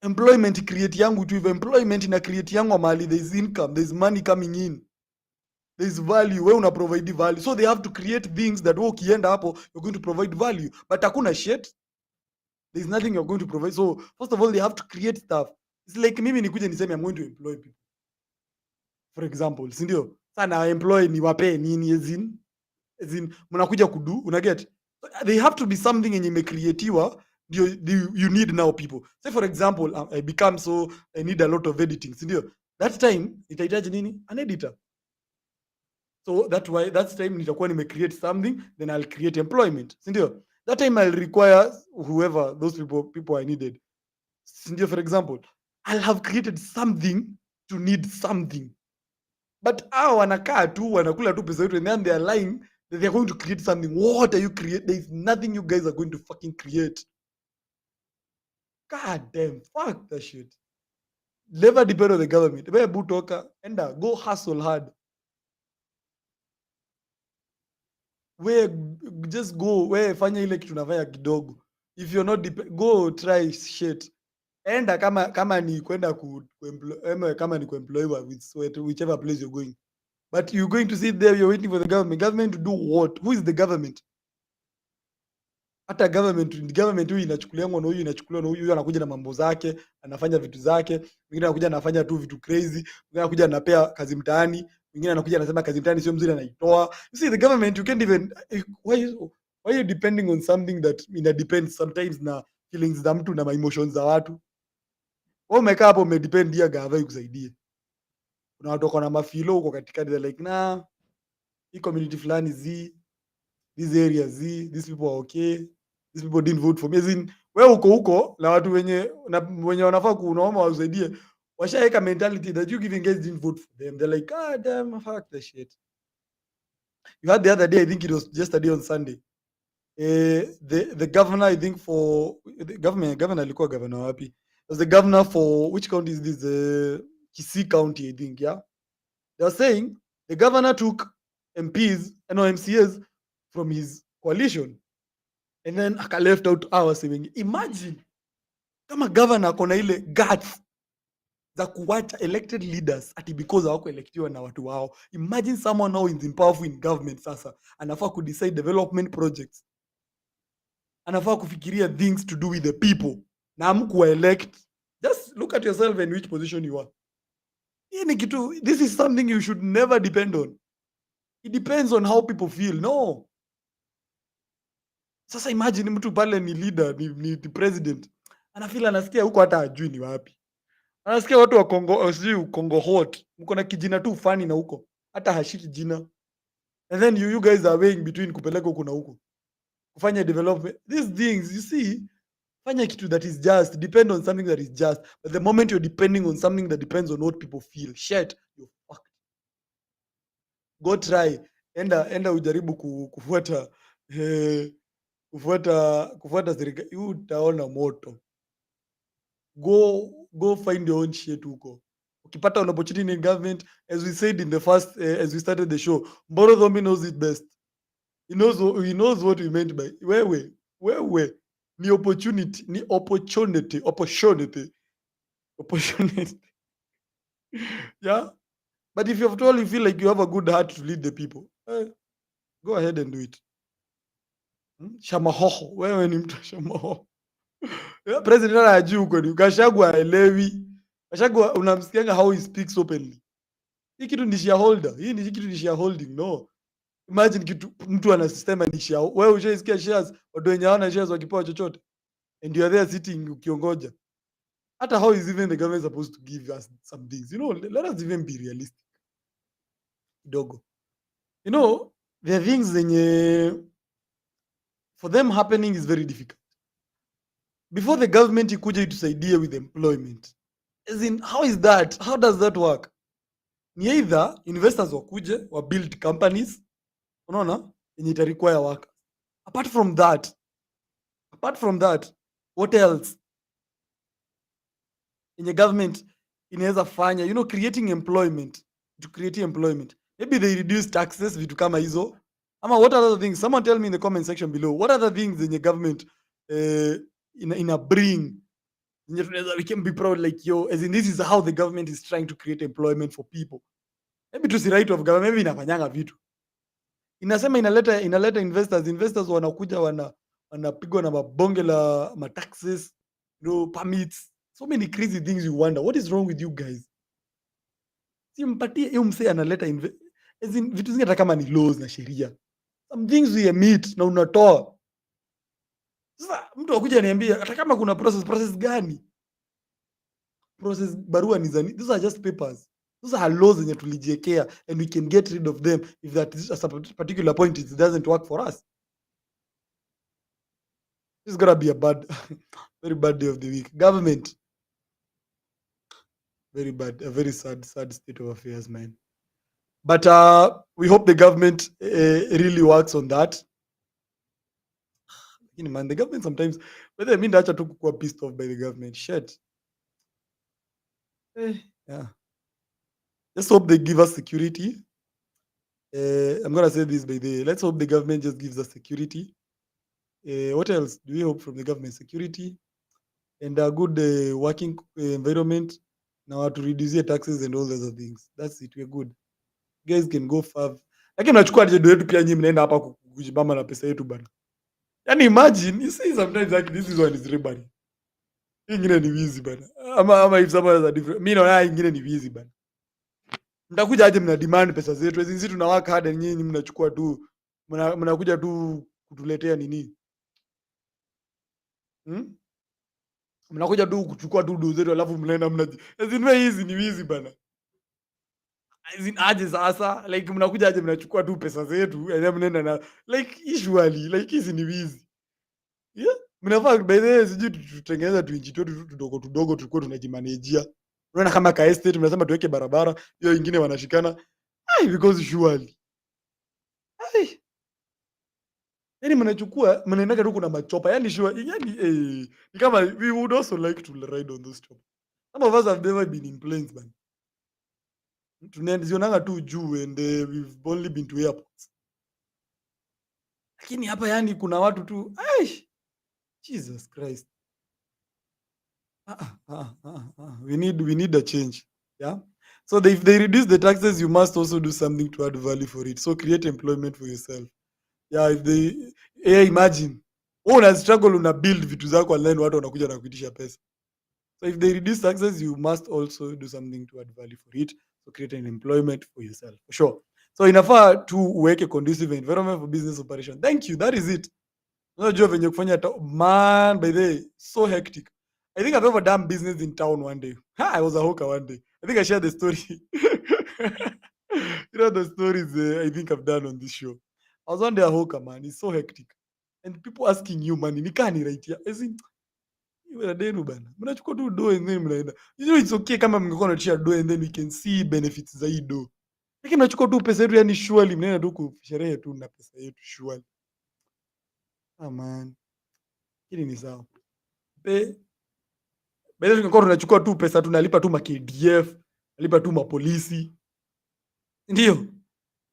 Employment create yangu tu hivyo. Employment ina create yangu mahali there is income, there is money coming in. There is value. Wewe una provide value. So they have to create things that wewe ukienda hapo you're going to provide value. But hakuna shit. There is nothing you're going to provide. So first of all they have to create stuff. It's like mimi nikuje niseme I'm going to employ people. For example, si ndio? Sana employ ni wape nini as in mnakuja kudu, una get? They have to be something yenye imecreatiwa you need now people. Say for example, I become so I need a lot of editing, si ndio? That time itahitaji nini? An editor. So that's time nitakuwa nimecreate something, then I'll create employment. Si ndio? That time I'll require whoever those people I needed. Si ndio? For example, I'll have created something to need something. But wanakaa tu wanakula tu pesa yetu and then they are lying that they are going to create something. What are you create? There is nothing you guys are going to fucking create. God damn, fuck that shit. Never depend on the government. Wewe butoka, enda go hustle hard. Wewe just go, wewe fanya ile kitu unafanya kidogo. If you're not go try shit. Enda kama ni kwenda kama ni kuemploy with whichever place you're going. But you're going to sit there, you're waiting for the government. Government to do what? Who is the government? Hata government huyu inachukuliwa na huyu inachukuliwa na huyu anakuja na mambo zake, anafanya vitu zake, mwingine anakuja anafanya tu vitu crazy, mwingine anakuja anapea kazi mtaani, mwingine anakuja anasema kazi mtaani sio mzuri anaitoa. You see the government you can't even why are you depending on something that depends sometimes na feelings za mtu na emotions za watu. Wewe umekaa hapo umedepend ya gava ikusaidie. Kuna watu wako na mafilo huko katikati they're like hii community fulani these areas these people are okay, these people didn't vote for me. As in, wewe uko huko na watu wenye wanafaa kunaomba wasaidie washaeka mentality that you giving guys didn't vote for them. They're like, ah damn, fuck that shit. You had the other day, I think it was yesterday on Sunday, the governor, I think for the governor alikuwa governor wapi? It was the governor for which county is this? Kisii County, I think. Yeah, they were saying the governor took MPs and MCAs from his coalition and then aka left out ours. Imagine kama governor akona ile guts za kuwacha elected leaders ati because hawako electiwa na watu wao. Imagine someone now is powerful in government sasa anafaa ku decide development projects, anafaa kufikiria things to do with the people na amkuwa elect. Just look at yourself and which position you are. This is something you should never depend on. It depends on how people feel. No. Sasa imagine mtu pale ni leader, ni president. Anafeel anasikia huko hata ajui ni wapi. Anasikia watu wa Kongo, sijui Kongo hot. Mko na kijina tu fani na huko. Hata hashiki jina. And then you guys are weighing between kupeleka huko na huko. Kufanya development. These things, you see, fanya kitu that is just, depend on something that is just. But the moment you're depending on something that depends on what people feel, shit, you're fucked. Go try. Enda ujaribu kufuata serikali, utaona moto. Go find your own shit huko. Ukipata an opportunity in government, as we said in the first, as we started the show, Mboro Dhombi knows it best. He knows what we meant by wewe. Ni opportunity. Yeah. But if you feel like you have a good heart to lead the people, go ahead and do it. Shamahoho, wewe ni mtu shamahoho. President anajua huko ni Gachagua haelewi. Gachagua unamsikianga how he speaks openly. Hii kitu ni shareholder. Hii kitu ni shareholding. No. Imagine kitu mtu ana system ni share. Wewe ushaisikia shares, watu wenye hawana shares wakipewa chochote. And you are there sitting ukiongoja. Hata how is even the government supposed to give us some things? Let us even be realistic. Dogo. There are things for them happening is very difficult. Before the government ikuja itusaidie with employment. As in, how is that? How does that work? Ni either investors wakuje, wa build companies, unaona, yenye ita require workers. Apart from that, Apart from that, what else in the government inaweza fanya, you know, creating employment, to create employment, maybe they reduce taxes, vitu kama hizo, ama what other things? Someone tell me in the comment section below, what other things in the government in a bring, we can be proud like, yo, as in this is how the government is trying to create employment for people. Maybe to see right of government, maybe inafanyanga vitu, inasema inaleta investors wanakuja wanapigwa na mabonge la mataxes, you know, permits, so many crazy things. You wonder what is wrong with you guys. Simpatie hiyo msee analeta as in vitu zingine, hata kama ni laws na sheria, some things we emit na unatoa. Sasa mtu akuja niambia hata kama kuna process gani? Process barua ni zani? Those are just papers. Those are laws zenye tulijiekea, and we can get rid of them if that is at a particular point it doesn't work for us. This is gonna be a bad very bad day of the week. Government, very bad, a very sad state of affairs, man. But we hope the government really works on that. Man, the government sometimes, whether I mean that to kuwa pissed off by the government, shit. Yeah. Let's hope they give us security. I'm gonna say this by the way. Let's hope the government just gives us security. What else do we hope from the government? Security and a good working environment. Now to reduce taxes and all those other things. That's it. We're good. You guys can go far. Lakini mnachukua aje do yetu pia nyinyi mnaenda hapa kujibamba na pesa yetu bana. Yani imagine, you see sometimes like this is one is robbery. Ingine ni wizi bana. Ama if someone has a different, mimi naona ingine ni wizi bana. Mtakuja aje mna demand pesa zetu. Sisi tuna work hard and nyinyi mnachukua tu, mnakuja tu kutuletea nini? Mnakuja tu kuchukua tu do zetu alafu mnaenda mnaji. Hizi ni wizi bana. Aje sasa, like mnakuja aje mnachukua tu pesa zetu and mnaenda na like usually like hizi ni wizi. Yeah, mnafaa by the way sijui tutengeneza tuinji tu tudogo tulikuwa tunajimanejia. Unaona kama ka estate mnasema tuweke barabara, hiyo ingine wanashikana. Because usually. Yani mnachukua mnaenda tu kuna machopa. Yani ni kama we would also like to ride on those choppers. Some of us have never been in planes, man. Tunazionanga tu juu and we've only been to airports. Lakini hapa yani kuna watu tu, Jesus Christ. We need a change. Yeah. So if they reduce the taxes, you must also do something to add value for it. So create employment for yourself. Yeah, if they imagine una struggle una build vitu zako online, watu wanakuja na kuitisha pesa. So if they reduce taxes, you must also do something to add value for it. So create an employment for yourself, for sure. So inafaa to work a conducive environment for business operation. Thank you. That is it. Unajua venye kufanya man, by the way, so hectic. I think I've ever done business in town one day. I was a hawker one day. I think I shared the story. You know the stories I think I've done on this show. I was one day a hawker, man. It's so hectic. And people asking you, man, nikani right here. I think denu bana. Mnachukua tu do and then mnaenda. You know it's okay kama mngekuwa mnachia do and then we can see benefits za hii do. Lakini mnachukua tu pesa yetu, yani surely mnaenda tu kusherehe tu na pesa yetu surely. Man. Hili ni sawa. Bado tungekuwa tunachukua tu pesa tunalipa tu ma KDF, nalipa tu mapolisi. Ndio.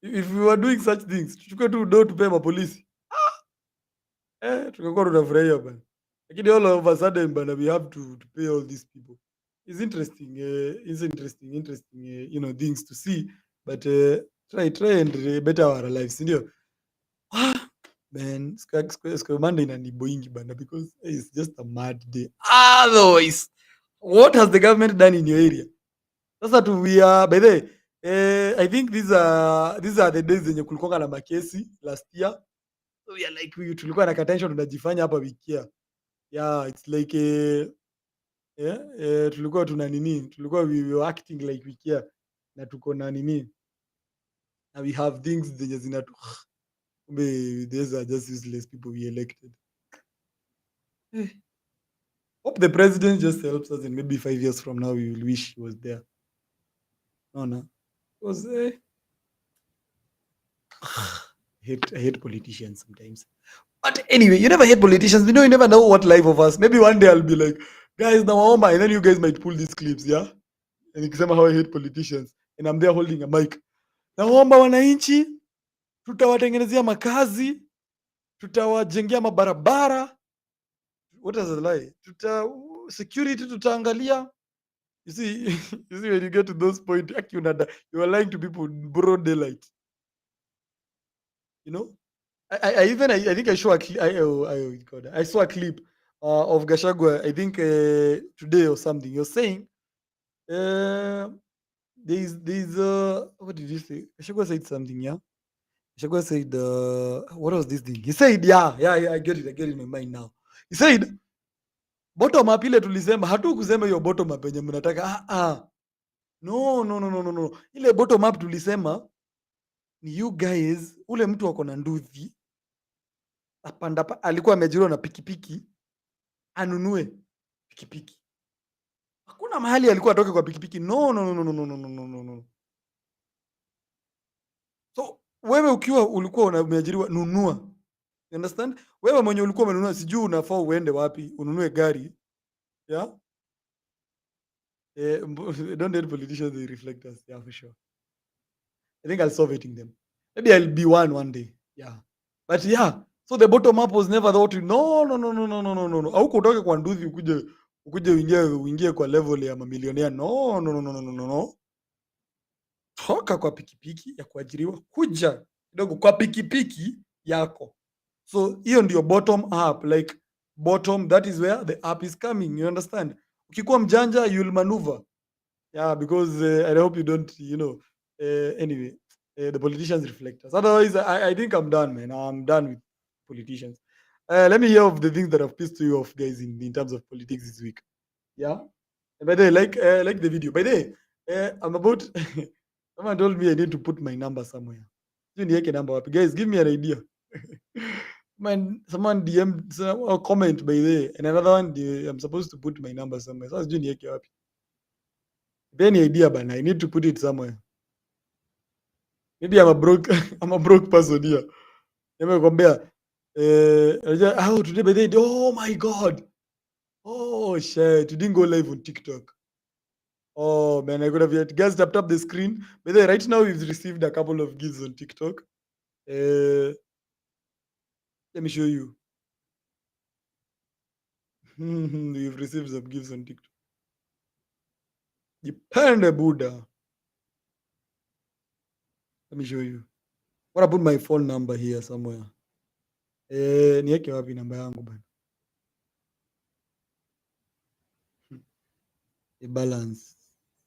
If we were doing such things, tuchukue tu do tupe mapolisi. Tungekuwa tunafurahia bana. Lakini all of a sudden bana, we have to pay all these people. It's interesting, you know, things to see, but try and better our lives, ndio. Man, Square Monday inaniboingi bana, because it's just a mad day. Otherwise, what has the government done in your area? Sasa we are, by the way, I think these are the days zenye kulikuwa na makesi last year. So we are like, tulikuwa na attention tunajifanya hapa wiki ya. Yeah, it's like tulikuwa tuna nini, tulikuwa we were acting like we care na tuko na nini, na we have things zenye zinatu, these are just useless people we elected. Hope the president just helps us and maybe 5 years from now we will wish he was there. No. Because I hate politicians sometimes. But anyway, you never hate politicians. You never know what life of us. Maybe one day I'll be like, guys, now and then you guys might pull these clips, yeah? And ikisema how I hate politicians. And I'm there holding a mic. Naomba wananchi, tutawatengenezea makazi, tutawajengea mabarabara. What does it lie? Security tutaangalia. You see, you see when you get to those points, you are lying to people in broad daylight. You know? I think I saw a clip of Gashagwa, I think today or something. You're saying there's what did you say? Gashagwa said something, yeah. Gashagwa said what was this thing? He said, yeah, I get it in my mind now. He said bottom up ile tulisema, hatu kusema hiyo bottom up yenye mnataka. No. Ile bottom up tulisema ni you guys, ule mtu wako na nduthi alikuwa ameajiriwa na pikipiki anunue pikipiki. Hakuna mahali alikuwa atoke kwa pikipiki. No. So wewe ukiwa ulikuwa umeajiriwa, nunua. You understand? Wewe mwenye ulikuwa umenunua, sijui unafaa uende wapi ununue gari. Yeah? Don't let politicians, they reflect us. Yeah, for sure. I think I'll stop hating them. Maybe I'll be one day. Yeah. But yeah, so the bottom up was never thought. No. Hauko utoke kwa nduthi ukuje uingie kwa level ya mamilionea. No. Toka kwa pikipiki ya kuajiriwa, kuja kidogo kwa pikipiki yako. So hiyo ndio bottom up, like bottom, that is where the up is coming. You understand? Ukikuwa mjanja, you'll maneuver. Yeah, because I hope you don't, anyway, the politicians reflect us. Otherwise, I think I'm done, man. I'm done with politicians. Let me hear of the things that have pissed you off, guys, in terms of politics this week. Yeah. And by the way, like the video. By the way, I'm about. Someone told me I need to put my number somewhere. You need a number. Guys, give me an idea. Man, someone DM or comment by the way, and another one I'm supposed to put my number somewhere. So I was doing happy. Any idea, but I need to put it somewhere. Maybe I'm a broke person here. Nimekwambia how today by the day, oh my god. Oh shit, you didn't go live on TikTok. Oh man, I could have yet. Guys, tap the screen. By the way, right now we've received a couple of gifts on TikTok. Let me show you. We've received some gifts on TikTok. Depende Buddha. Let me show you. What I put my phone number here somewhere. Niweke wapi namba yangu bana?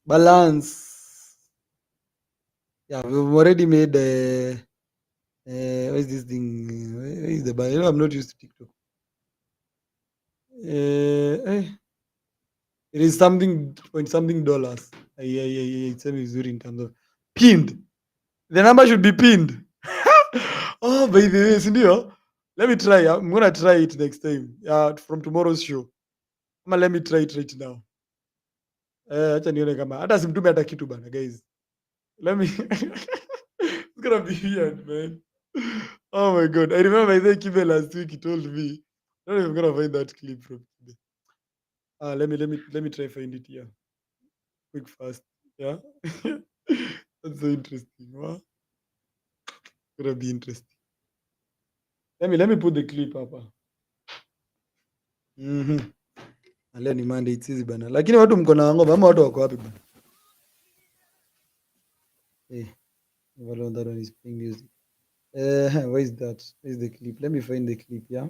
Balance. Yeah, we've already made what is this thing? Where is the balance? I'm not used to TikTok. It is something dollars. It's Missouri in terms of pinned. The number should be pinned. Oh, by the way, Sindio, let me try. I'm gonna try it next time. From tomorrow's show. Let me try it right now. Acha nione kama hata simtume hata kitu bana, guys. Let me. It's gonna be weird, man. Oh my god. I remember I think Kibe last week he told me. I don't know if I'm gonna find that clip from Kibe. Let me try find it here. Quick fast. Yeah. That's so interesting. Wow. Gonna be interesting. Let me put the clip up. Leo ni Monday, it's easy bana. Lakini watu mko na ngoma ama watu wako wapi bana? That one is playing music. Where is that? Where is the clip? Let me find the clip, yeah?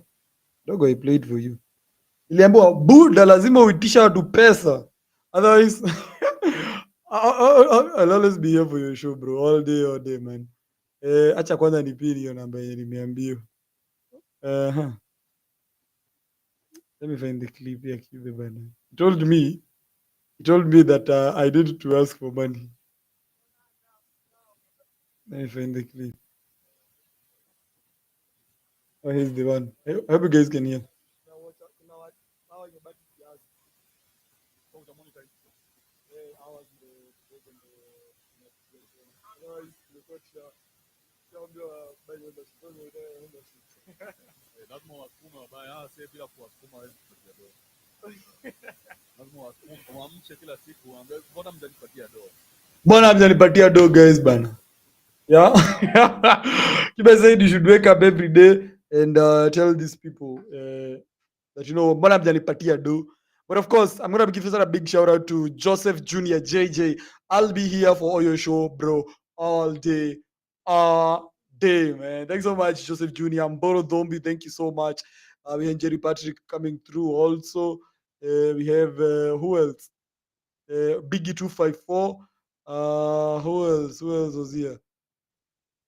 Dogo, I played for you. Iliambiwa Buddha lazima uitisha watu pesa. Otherwise I'll always be here for your show, bro. All day, man. Acha kwanza nipili hiyo namba yenye nimeambiwa. Let me find the clip here. He told me that I needed to ask for money. Let me find the clip. Oh, here's the one. I hope you guys can hear. lazima wasukume wabaya. Sasa bila kuwasukuma hawezi kupatia doa. Lazima waamshe kila siku waambie mbona mjanipatia doa. Mbona mjanipatia do, guys bana? Yeah. Kibe said you should wake up every day and tell these people that, you know, mbona mjanipatia do. But of course, I'm gonna give a big shout out to Joseph Jr. JJ. I'll be here for all your show, bro, all day, man. Thanks so much, Joseph Jr. Mboro Dombi, thank you so much. We have Jerry Patrick coming through also. We have who else? Biggie 254. Who else was here?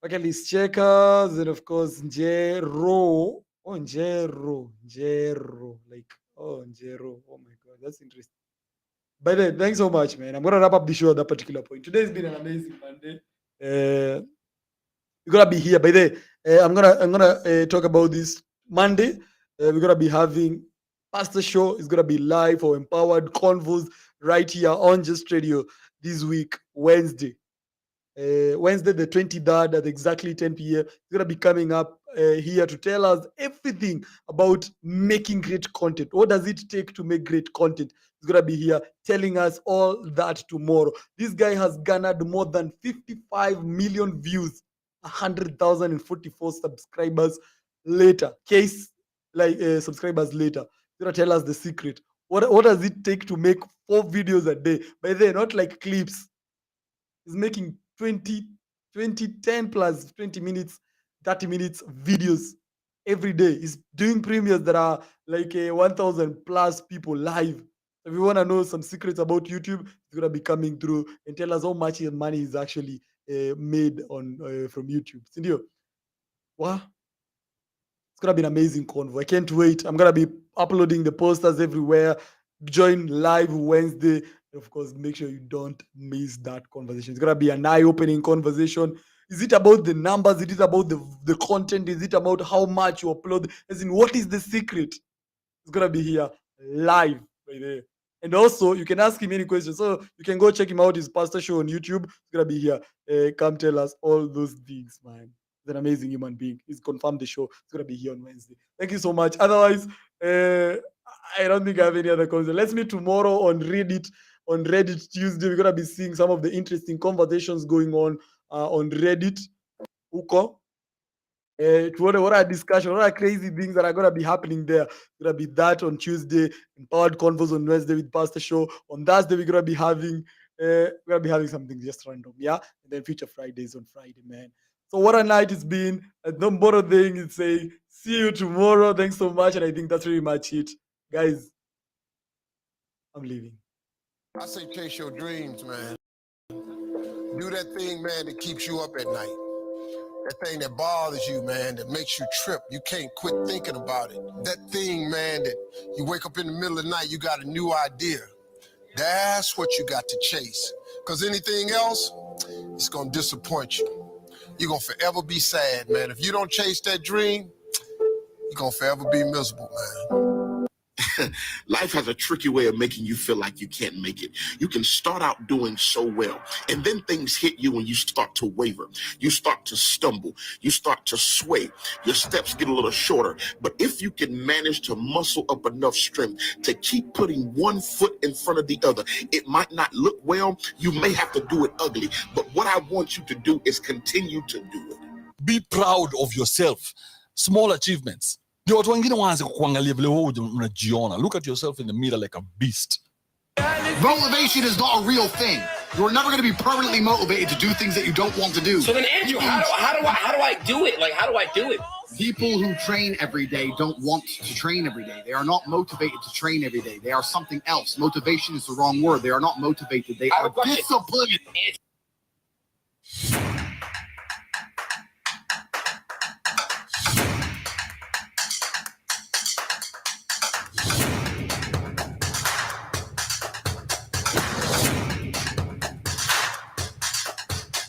Okay, Liz Checkers, and of course Njero. Oh, Njero. Like, oh, Njero. Oh my god, that's interesting. By the way, thanks so much, man. I'm gonna wrap up the show at that particular point. Today's been an amazing Monday. We're gonna be here. By the way, I'm gonna talk about this Monday. We're gonna be having Pastor Show. It's gonna be live for Empowered Convos right here on Just Radio this week, Wednesday the 23rd at exactly 10 p.m. He's gonna be coming up here to tell us everything about making great content. What does it take to make great content? He's gonna be here telling us all that tomorrow. This guy has garnered more than 55 million views, 100,044 subscribers later. Subscribers later. He's gonna tell us the secret. What does it take to make 4 videos a day? By the way, not like clips. He's making 10 plus 20 minutes, 30 minutes videos every day. He's doing premieres that are like 1,000 plus people live. If you want to know some secrets about YouTube, he's going to be coming through and tell us how much money he's actually made on from YouTube. Sindio? Wow. It's going to be an amazing convo. I can't wait. I'm going to be uploading the posters everywhere. Join live Wednesday. Of course, make sure you don't miss that conversation. It's going to be an eye-opening conversation. Is it about the numbers? Is it about the content? Is it about how much you upload? As in, what is the secret? It's going to be here live right there. And also, you can ask him any questions. So you can go check him out, his Pastor Show on YouTube. It's going to be here. Come tell us all those things, man. He's an amazing human being. He's confirmed the show. It's going to be here on Wednesday. Thank you so much. Otherwise, I don't think I have any other comments. Let's meet tomorrow on Reddit. On Reddit Tuesday, we're gonna be seeing some of the interesting conversations going on Reddit. Uko. What are discussion? What are crazy things that are gonna be happening there? It's gonna be that on Tuesday, Empowered Convos on Wednesday with Pastor Show. On Thursday, we're gonna be having something just random, yeah. And then Future Fridays on Friday, man. So what a night it's been. No more thing is saying see you tomorrow. Thanks so much, and I think that's pretty much it, guys. I'm leaving. I say chase your dreams, man. Do that thing, man, that keeps you up at night. That thing that bothers you, man, that makes you trip. You can't quit thinking about it. That thing, man, that you wake up in the middle of the night, you got a new idea. That's what you got to chase. Because anything else, it's going to disappoint you. You're going to forever be sad, man. If you don't chase that dream, you're going to forever be miserable, man. Life has a tricky way of making you feel like you can't make it. You can start out doing so well, and then things hit you and you start to waver. You start to stumble. You start to sway. Your steps get a little shorter. But if you can manage to muscle up enough strength to keep putting one foot in front of the other, it might not look well. You may have to do it ugly. But what I want you to do is continue to do it. Be proud of yourself. Small achievements. Watu wengine waanze kuangalia vile wewe unajiona. Look at yourself in the mirror like a beast. Motivation is not a real thing. You're never going to be permanently motivated to do things that you don't want to do. So then, Andrew, how do I do it? Like, how do I do it? People who train every day don't want to train every day. They are not motivated to train every day. They are something else. Motivation is the wrong word. They are not motivated. They are disciplined.